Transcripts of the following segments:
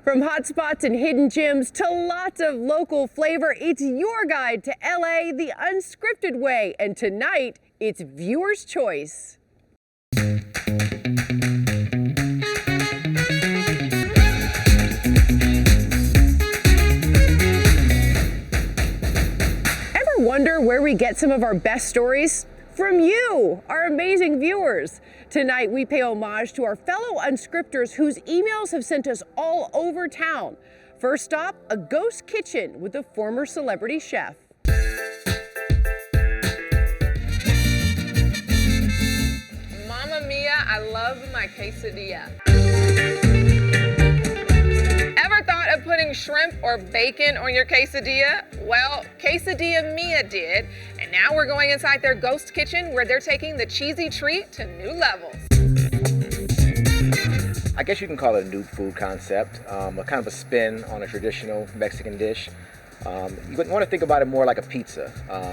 From hotspots and hidden gems to lots of local flavor, it's your guide to LA the unscripted way. And tonight, it's viewer's choice. Ever wonder where we get some of our best stories? From you, our amazing viewers. Tonight, we pay homage to our fellow unscripters whose emails have sent us all over town. First stop, a ghost kitchen with a former celebrity chef. Mamma mia, I love my quesadilla. Ever thought of putting shrimp or bacon on your quesadilla? Well, Quesadilla Mia did, and now we're going inside their ghost kitchen where they're taking the cheesy treat to new levels. I guess you can call it a new food concept, a kind of a spin on a traditional Mexican dish. You want to think about it more like a pizza.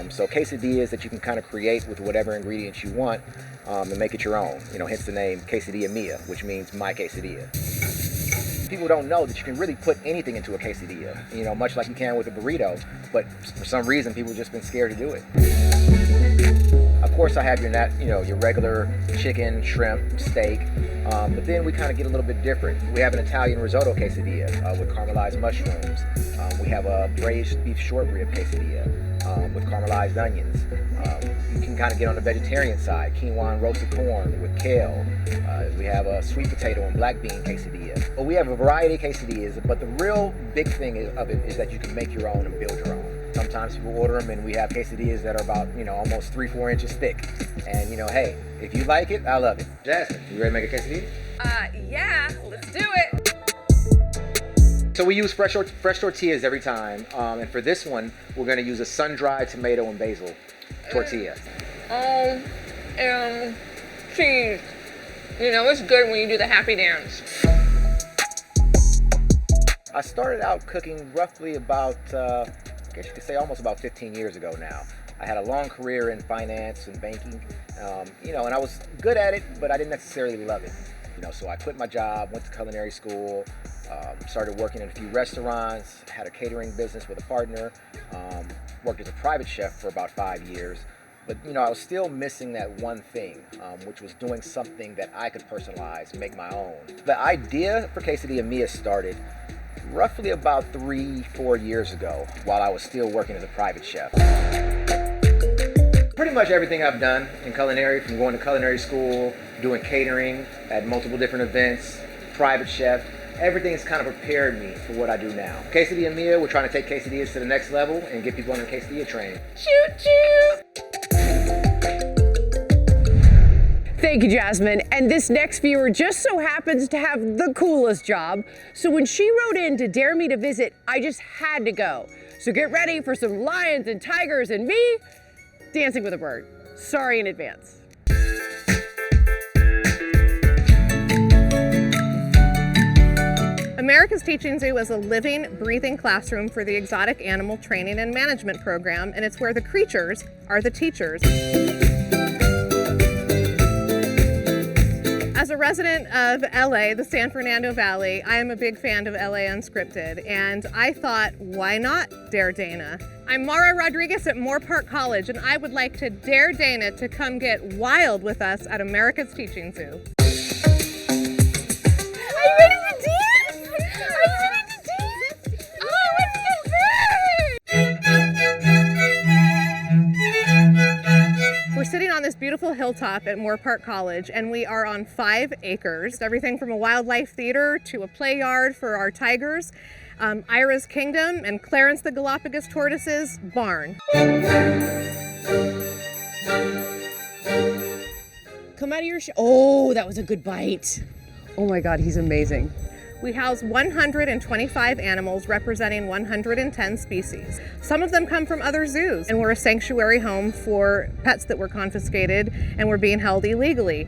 So quesadillas that you can kind of create with whatever ingredients you want and make it your own. You know, hence the name Quesadilla Mia, which means my quesadilla. People don't know that you can really put anything into a quesadilla, you know, much like you can with a burrito, but for some reason people have just been scared to do it. Of course I have your regular chicken, shrimp, steak, but then we kind of get a little bit different. We have an Italian risotto quesadilla with caramelized mushrooms. We have a braised beef short rib quesadilla with caramelized onions. You can kind of get on the vegetarian side, quinoa and roasted corn with kale. We have a sweet potato and black bean quesadilla. Well, we have a variety of quesadillas, but the real big thing of it is that you can make your own and build your own. Sometimes people order them and we have quesadillas that are about, almost 3-4 inches thick. And, hey, if you like it, I love it. Jasmine, you ready to make a quesadilla? Yeah, let's do it. So we use fresh tortillas every time. And for this one, we're going to use a sun-dried tomato and basil tortilla. Cheese. It's good when you do the happy dance. I started out cooking roughly about, I guess you could say almost about 15 years ago now. I had a long career in finance and banking, and I was good at it, but I didn't necessarily love it. So I quit my job, went to culinary school, started working in a few restaurants, had a catering business with a partner, worked as a private chef for about 5 years. But, I was still missing that one thing, which was doing something that I could personalize, make my own. The idea for Quesadilla Mia started roughly about 3-4 years ago while I was still working as a private chef. Pretty much everything I've done in culinary, from going to culinary school, doing catering at multiple different events, private chef, everything has kind of prepared me for what I do now. Quesadilla Mia, we're trying to take quesadillas to the next level and get people on the quesadilla train. Choo-choo! Thank you, Jasmine. And this next viewer just so happens to have the coolest job. So when she wrote in to dare me to visit, I just had to go. So get ready for some lions and tigers and me dancing with a bird. Sorry in advance. America's Teaching Zoo is a living, breathing classroom for the Exotic Animal Training and Management Program, and it's where the creatures are the teachers. As a resident of LA, the San Fernando Valley, I am a big fan of LA Unscripted, and I thought, why not dare Dana? I'm Mara Rodriguez at Moore Park College, and I would like to dare Dana to come get wild with us at America's Teaching Zoo. Are you ready to dance? Are you ready to dance? Oh, let's get We're sitting on this beautiful hilltop at Moore Park College, and we are on 5 acres. Everything from a wildlife theater to a play yard for our tigers, Ira's Kingdom, and Clarence the Galapagos Tortoise's barn. Come out of your oh, that was a good bite. Oh my God, he's amazing. We house 125 animals representing 110 species. Some of them come from other zoos, and we're a sanctuary home for pets that were confiscated and were being held illegally.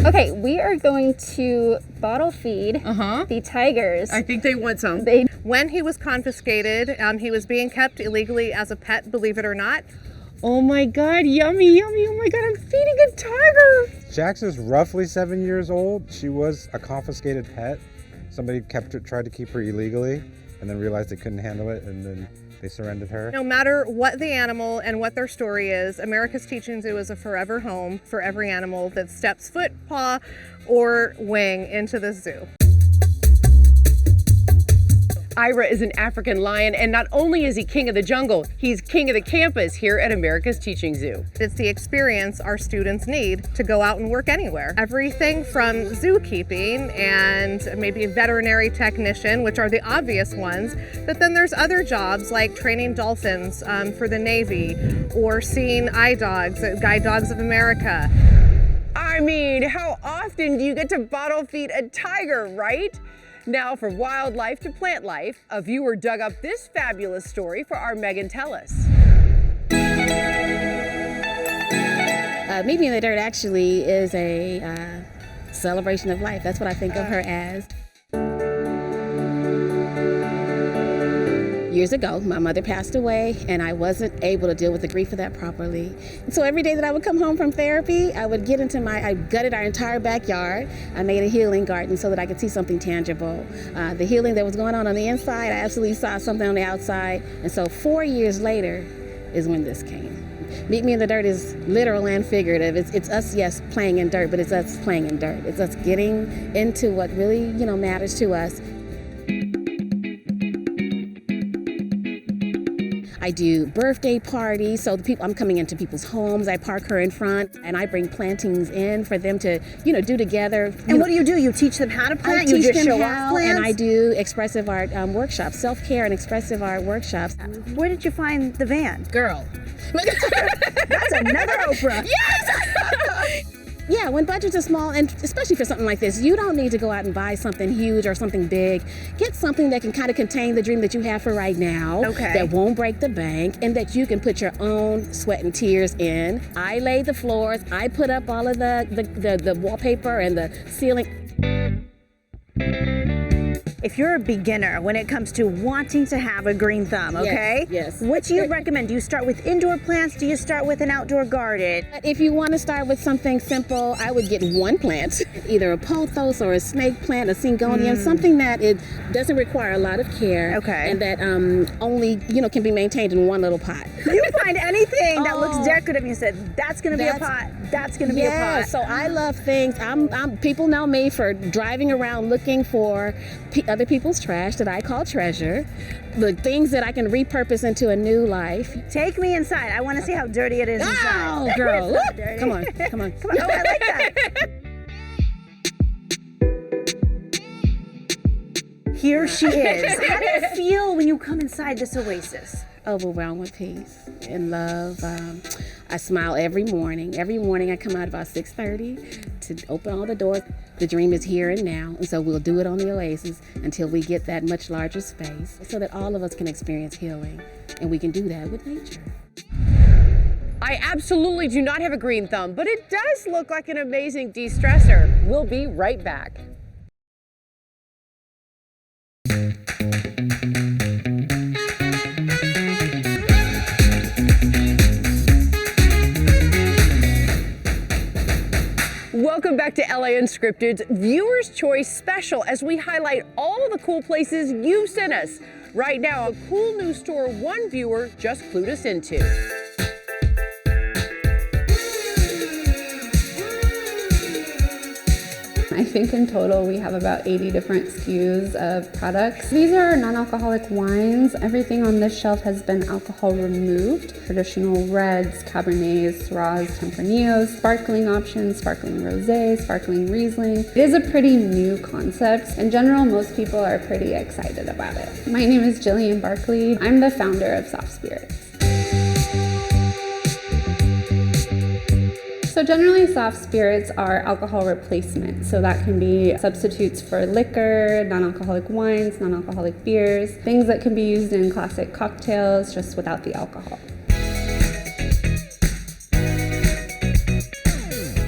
Okay, we are going to bottle feed the tigers. I think they want some. When he was confiscated, he was being kept illegally as a pet, believe it or not. Oh my God, yummy, yummy. Oh my God, I'm feeding a tiger. Jax is roughly 7 years old. She was a confiscated pet. Somebody tried to keep her illegally and then realized they couldn't handle it, and then they surrendered her. No matter what the animal and what their story is, America's Teaching Zoo is a forever home for every animal that steps foot, paw, or wing into the zoo. Ira is an African lion, and not only is he king of the jungle, he's king of the campus here at America's Teaching Zoo. It's the experience our students need to go out and work anywhere. Everything from zookeeping and maybe a veterinary technician, which are the obvious ones, but then there's other jobs like training dolphins for the Navy, or seeing eye dogs at Guide Dogs of America. I mean, how often do you get to bottle feed a tiger, right? Now, from wildlife to plant life, a viewer dug up this fabulous story for our Megan Tell Us. Meet Me in the Dirt actually is a celebration of life. That's what I think of her as. Years ago, my mother passed away, and I wasn't able to deal with the grief of that properly. So every day that I would come home from therapy, I would get into I gutted our entire backyard. I made a healing garden so that I could see something tangible. The healing that was going on the inside, I absolutely saw something on the outside. And so 4 years later is when this came. Meet Me in the Dirt is literal and figurative. It's us, yes, playing in dirt, but it's us playing in dirt. It's us getting into what really, matters to us. I do birthday parties, so I'm coming into people's homes. I park her in front, and I bring plantings in for them to, do together. And what do? You teach them how to plant? I teach you just them show how, off plants? and I do expressive art workshops, self-care and expressive art workshops. Where did you find the van? Girl. That's another Oprah. Yes! Yeah, when budgets are small, and especially for something like this, you don't need to go out and buy something huge or something big. Get something that can kind of contain the dream that you have for right now, that won't break the bank, and that you can put your own sweat and tears in. I lay the floors, I put up all of the wallpaper and the ceiling. If you're a beginner when it comes to wanting to have a green thumb, okay? Yes. What do you recommend? Do you start with indoor plants? Do you start with an outdoor garden? If you want to start with something simple, I would get one plant, either a pothos or a snake plant, a syngonium, something that it doesn't require a lot of care, and that only can be maintained in one little pot. You find anything that looks decorative, and you said that's going to be a pot. That's going to be a pot. So I love things. People know me for driving around looking for other people's trash that I call treasure, the things that I can repurpose into a new life. Take me inside. I want to see how dirty it is inside. Oh, girl. Come on. Come on. Oh, I like that. Here she is. How do you feel when you come inside this oasis? Overwhelmed with peace and love. I smile every morning. Every morning I come out about 6:30 to open all the doors. The dream is here and now, and so we'll do it on the oasis until we get that much larger space so that all of us can experience healing, and we can do that with nature. I absolutely do not have a green thumb, but it does look like an amazing de-stressor. We'll be right back. Welcome back to LA Unscripted's Viewer's Choice Special as we highlight all the cool places you've sent us. Right now, a cool new store one viewer just clued us into. I think in total we have about 80 different SKUs of products. These are non-alcoholic wines. Everything on this shelf has been alcohol removed. Traditional reds, Cabernets, Syrahs, Tempranillos, sparkling options, sparkling rosé, sparkling Riesling. It is a pretty new concept. In general, most people are pretty excited about it. My name is Jillian Barkley. I'm the founder of Soft Spirits. So generally soft spirits are alcohol replacement. So that can be substitutes for liquor, non-alcoholic wines, non-alcoholic beers, things that can be used in classic cocktails just without the alcohol.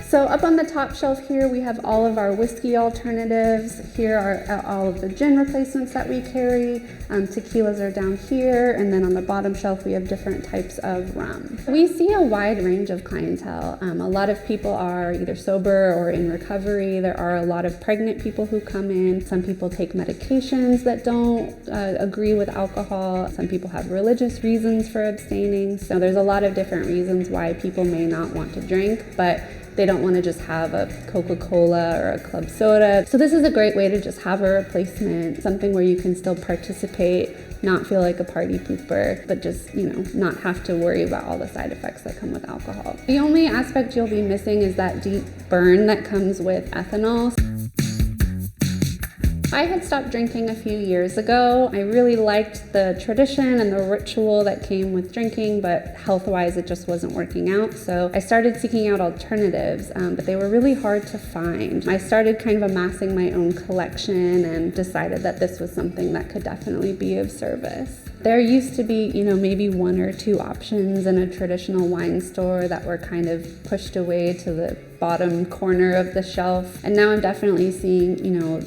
So So up on the top shelf here, we have all of our whiskey alternatives. Here are all of the gin replacements that we carry. Tequilas are down here, and then on the bottom shelf, we have different types of rum. We see a wide range of clientele. A lot of people are either sober or in recovery. There are a lot of pregnant people who come in. Some people take medications that don't agree with alcohol. Some people have religious reasons for abstaining. So there's a lot of different reasons why people may not want to drink, but they don't want to just have a Coca-Cola or a club soda. So this is a great way to just have a replacement, something where you can still participate, not feel like a party pooper, but just, not have to worry about all the side effects that come with alcohol. The only aspect you'll be missing is that deep burn that comes with ethanol. I had stopped drinking a few years ago. I really liked the tradition and the ritual that came with drinking, but health-wise it just wasn't working out. So I started seeking out alternatives, but they were really hard to find. I started kind of amassing my own collection and decided that this was something that could definitely be of service. There used to be, maybe 1 or 2 options in a traditional wine store that were kind of pushed away to the bottom corner of the shelf. And now I'm definitely seeing,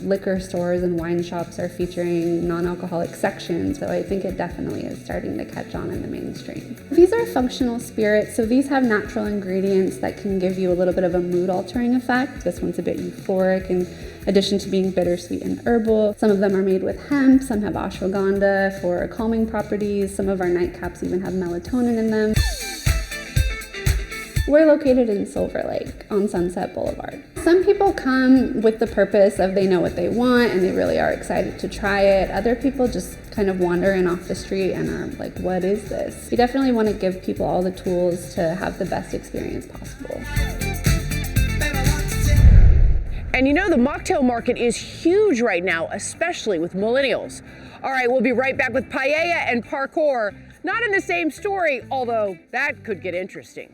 liquor stores and wine shops are featuring non-alcoholic sections. So I think it definitely is starting to catch on in the mainstream. These are functional spirits. So these have natural ingredients that can give you a little bit of a mood altering effect. This one's a bit euphoric in addition to being bittersweet and herbal. Some of them are made with hemp. Some have ashwagandha for calming properties. Some of our nightcaps even have melatonin in them. We're located in Silver Lake on Sunset Boulevard. Some people come with the purpose of they know what they want and they really are excited to try it. Other people just kind of wander in off the street and are like, what is this? You definitely want to give people all the tools to have the best experience possible. And the mocktail market is huge right now, especially with millennials. All right, we'll be right back with paella and parkour. Not in the same story, although that could get interesting.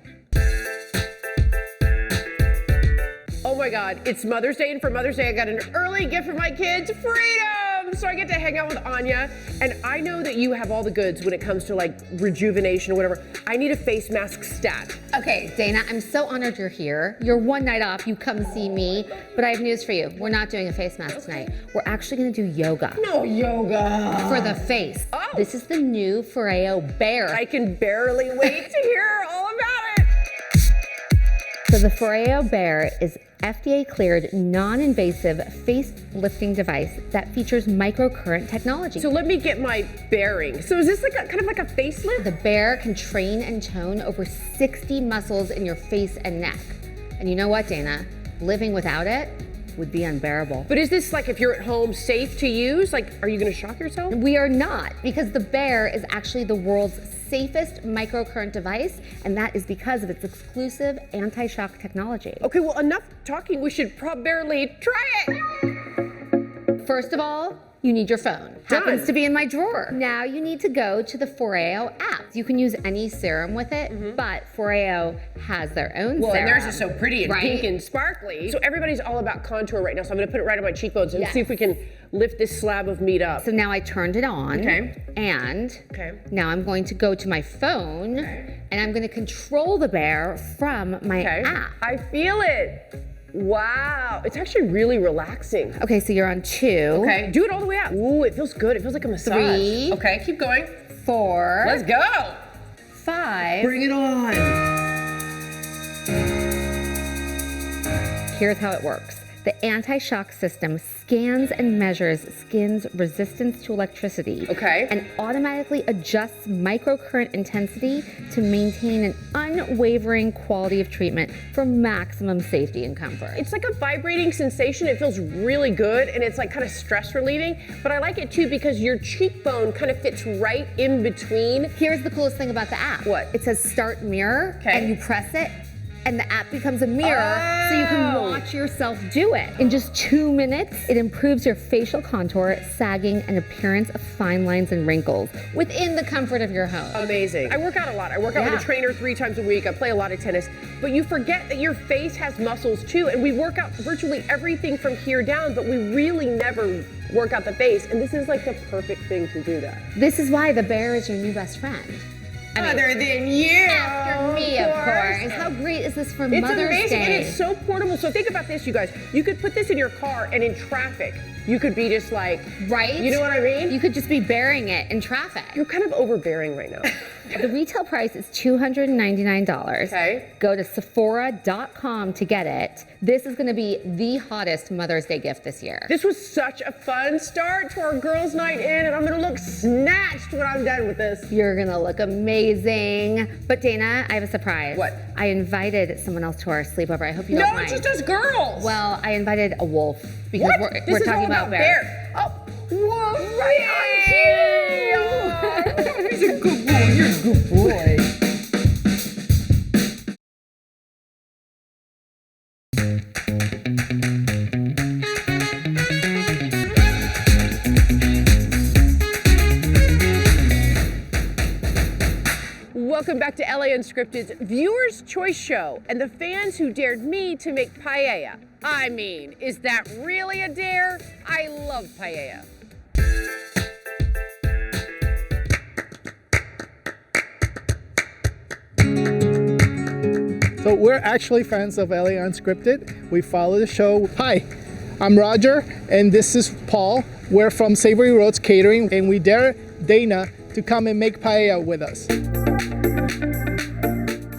Oh my God, it's Mother's Day, and for Mother's Day, I got an early gift for my kids, freedom! So I get to hang out with Anya, and I know that you have all the goods when it comes to like rejuvenation or whatever. I need a face mask stat. Okay, Dana, I'm so honored you're here. You're one night off, you come see me, but I have news for you. We're not doing a face mask tonight. We're actually gonna do yoga. No yoga. For the face. Oh. This is the new Foreo Bear. I can barely wait to hear all about it. So the Foreo Bear is FDA cleared, non-invasive face lifting device that features microcurrent technology. So let me get my bearing. So is this like kind of like a facelift? The Bear can train and tone over 60 muscles in your face and neck. And you know what, Dana? Living without it would be unbearable. But is this like if you're at home safe to use? Like, are you gonna shock yourself? We are not, because the Bear is actually the world's safest microcurrent device, and that is because of its exclusive anti-shock technology. Okay, well, enough talking. We should probably try it. First of all, you need your phone. Happens to be in my drawer. Now you need to go to the Foreo app. You can use any serum with it, but Foreo has their own serum. Well, and theirs is so pretty and pink and sparkly. So everybody's all about contour right now, so I'm gonna put it right on my cheekbones and see if we can lift this slab of meat up. So now I turned it on, and now I'm going to go to my phone, and I'm gonna control the Bear from my app. I feel it. Wow, it's actually really relaxing. Okay, so you're on 2. Okay, do it all the way up. Ooh, it feels good. It feels like a massage. 3. Okay, keep going. 4. Let's go. 5. Bring it on. Here's how it works. The anti-shock system scans and measures skin's resistance to electricity and automatically adjusts microcurrent intensity to maintain an unwavering quality of treatment for maximum safety and comfort. It's like a vibrating sensation. It feels really good, and it's like kind of stress relieving, but I like it too because your cheekbone kind of fits right in between. Here's the coolest thing about the app. What? It says start mirror, and you press it, and the app becomes a mirror so you can watch yourself do it. In just 2 minutes, it improves your facial contour, sagging, and appearance of fine lines and wrinkles within the comfort of your home. Amazing. I work out a lot. I work out with a trainer 3 times a week. I play a lot of tennis, but you forget that your face has muscles too, and we work out virtually everything from here down, but we really never work out the face, and this is like the perfect thing to do that. This is why the Bear is your new best friend. Other than you. After me, of course. How great is this for Mother's Day? It's amazing, and it's so portable. So think about this, you guys. You could put this in your car, and in traffic, you could be just like, right? You know what I mean? You could just be bearing it in traffic. You're kind of overbearing right now. The retail price is $299. Okay. Go to Sephora.com to get it. This is going to be the hottest Mother's Day gift this year. This was such a fun start to our girls' night in, and I'm gonna look snatched when I'm done with this. You're gonna look amazing. But Dana, I have a surprise. What? I invited someone else to our sleepover. I hope you don't mind. No, it's just us girls. Well, I invited a wolf because What? we're This is talking all about bears. Oh, whoa, right on cue. He's a good boy. You're a good boy. Welcome back to LA Unscripted's Viewers' Choice Show and the fans who dared me to make paella. I mean, is that really a dare? I love paella. So we're actually fans of LA Unscripted. We follow the show. Hi, I'm Roger, and this is Paul. We're from Savory Roads Catering, and we dare Dana to come and make paella with us.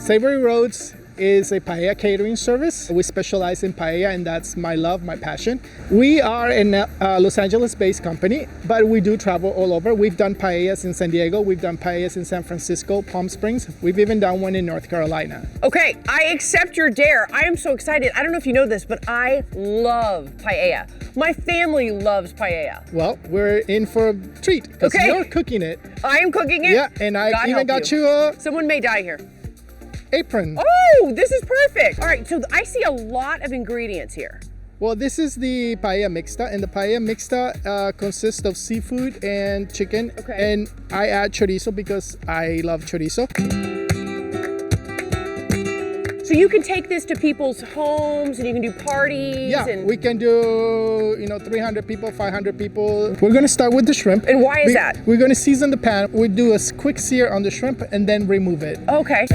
Savory Roads is a paella catering service. We specialize in paella, and that's my love, my passion. We are a Los Angeles-based company, but we do travel all over. We've done paellas in San Diego, we've done paellas in San Francisco, Palm Springs. We've even done one in North Carolina. Okay, I accept your dare. I am so excited. I don't know if you know this, but I love paella. My family loves paella. Well, we're in for a treat because you're cooking it. I am cooking it? Yeah, and I God even help got you a Someone may die here. apron. Oh, this is perfect. All right, so I see a lot of ingredients here. Well, this is the paella mixta, and the paella mixta consists of seafood and chicken. Okay. And I add chorizo because I love chorizo. So you can take this to people's homes and you can do parties. Yeah, and we can do 300 people, 500 people. We're gonna start with the shrimp. And why is that? We're gonna season the pan. We do a quick sear on the shrimp and then remove it. Okay.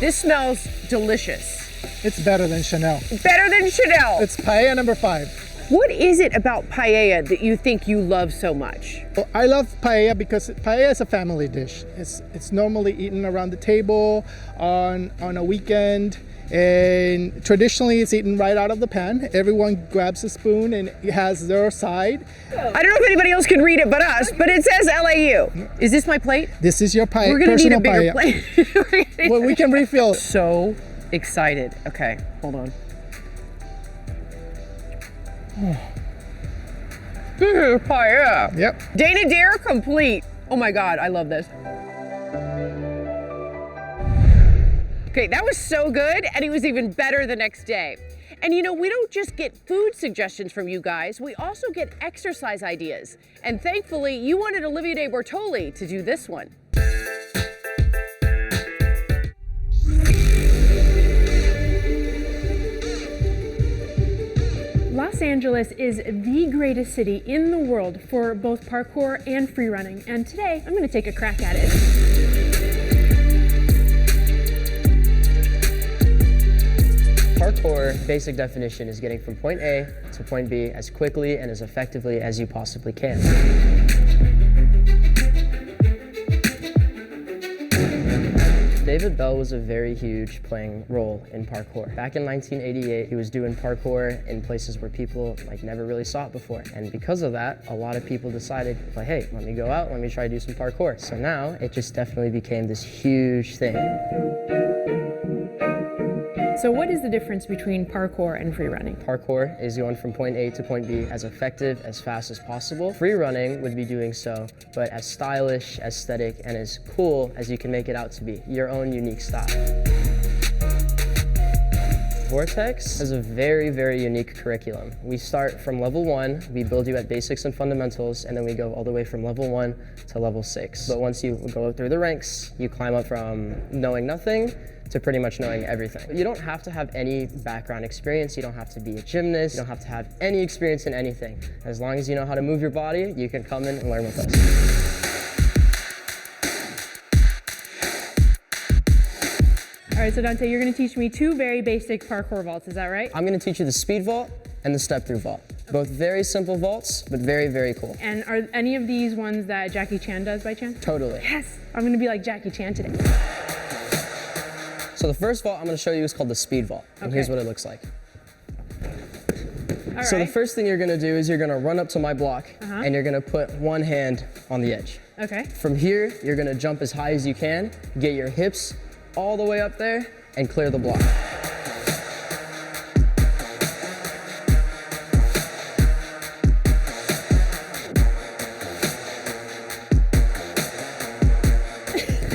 This smells delicious. It's better than Chanel. Better than Chanel. It's paella number 5. What is it about paella that you think you love so much? Well, I love paella because paella is a family dish. It's normally eaten around the table on a weekend, and traditionally it's eaten right out of the pan. Everyone grabs a spoon and has their side. I don't know if anybody else can read it but us, but it says LAU. Is this my plate? This is your paella. We're gonna need a personal bigger paella. plate. Well, we can refill. So excited. Okay, hold on. This is paella. Yep. Dana Dare complete. Oh my God, I love this. Okay, that was so good, and it was even better the next day. And we don't just get food suggestions from you guys, we also get exercise ideas. And thankfully, you wanted Olivia de Bortoli to do this one. Los Angeles is the greatest city in the world for both parkour and free running, and today I'm going to take a crack at it. Parkour, basic definition, is getting from point A to point B as quickly and as effectively as you possibly can. David Bell was a very huge playing role in parkour. Back in 1988, he was doing parkour in places where people never really saw it before. And because of that, a lot of people decided, hey, let me go out, let me try to do some parkour. So now it just definitely became this huge thing. So what is the difference between parkour and free running? Parkour is going from point A to point B as effective, as fast as possible. Free running would be doing so, but as stylish, aesthetic, and as cool as you can make it out to be. Your own unique style. Vortex has a very, very unique curriculum. We start from level 1, we build you at basics and fundamentals, and then we go all the way from level 1 to level 6. But once you go through the ranks, you climb up from knowing nothing to pretty much knowing everything. You don't have to have any background experience, you don't have to be a gymnast, you don't have to have any experience in anything. As long as you know how to move your body, you can come in and learn with us. right, so Dante, you're gonna teach me two very basic parkour vaults, is that right? I'm gonna teach you the speed vault and the step through vault. Both very simple vaults, but very, very cool. And are any of these ones that Jackie Chan does by chance? Totally. Yes, I'm gonna be like Jackie Chan today. So the first vault I'm gonna show you is called the speed vault. And here's what it looks like. So the first thing you're gonna do is you're gonna run up to my block and you're gonna put one hand on the edge. Okay. From here, you're gonna jump as high as you can, get your hips all the way up there, and clear the block.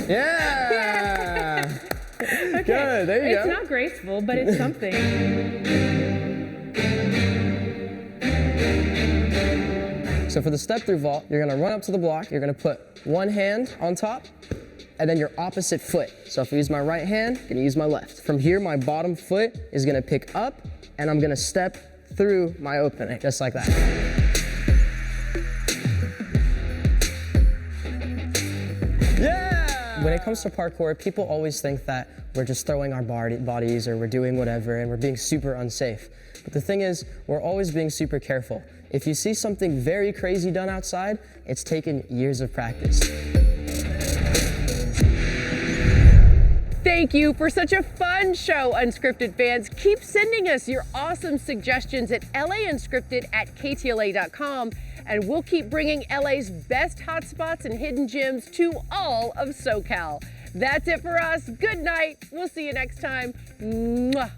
Yeah! Okay. Good, there you go. It's not graceful, but it's something. So for the step through vault, you're gonna run up to the block, you're gonna put one hand on top, and then your opposite foot. So if I use my right hand, I'm gonna use my left. From here, my bottom foot is gonna pick up, and I'm gonna step through my opening, just like that. Yeah! When it comes to parkour, people always think that we're just throwing our bodies or we're doing whatever and we're being super unsafe. But the thing is, we're always being super careful. If you see something very crazy done outside, it's taken years of practice. Thank you for such a fun show, Unscripted fans. Keep sending us your awesome suggestions at launscripted@ktla.com, and we'll keep bringing LA's best hotspots and hidden gems to all of SoCal. That's it for us. Good night. We'll see you next time. Mwah.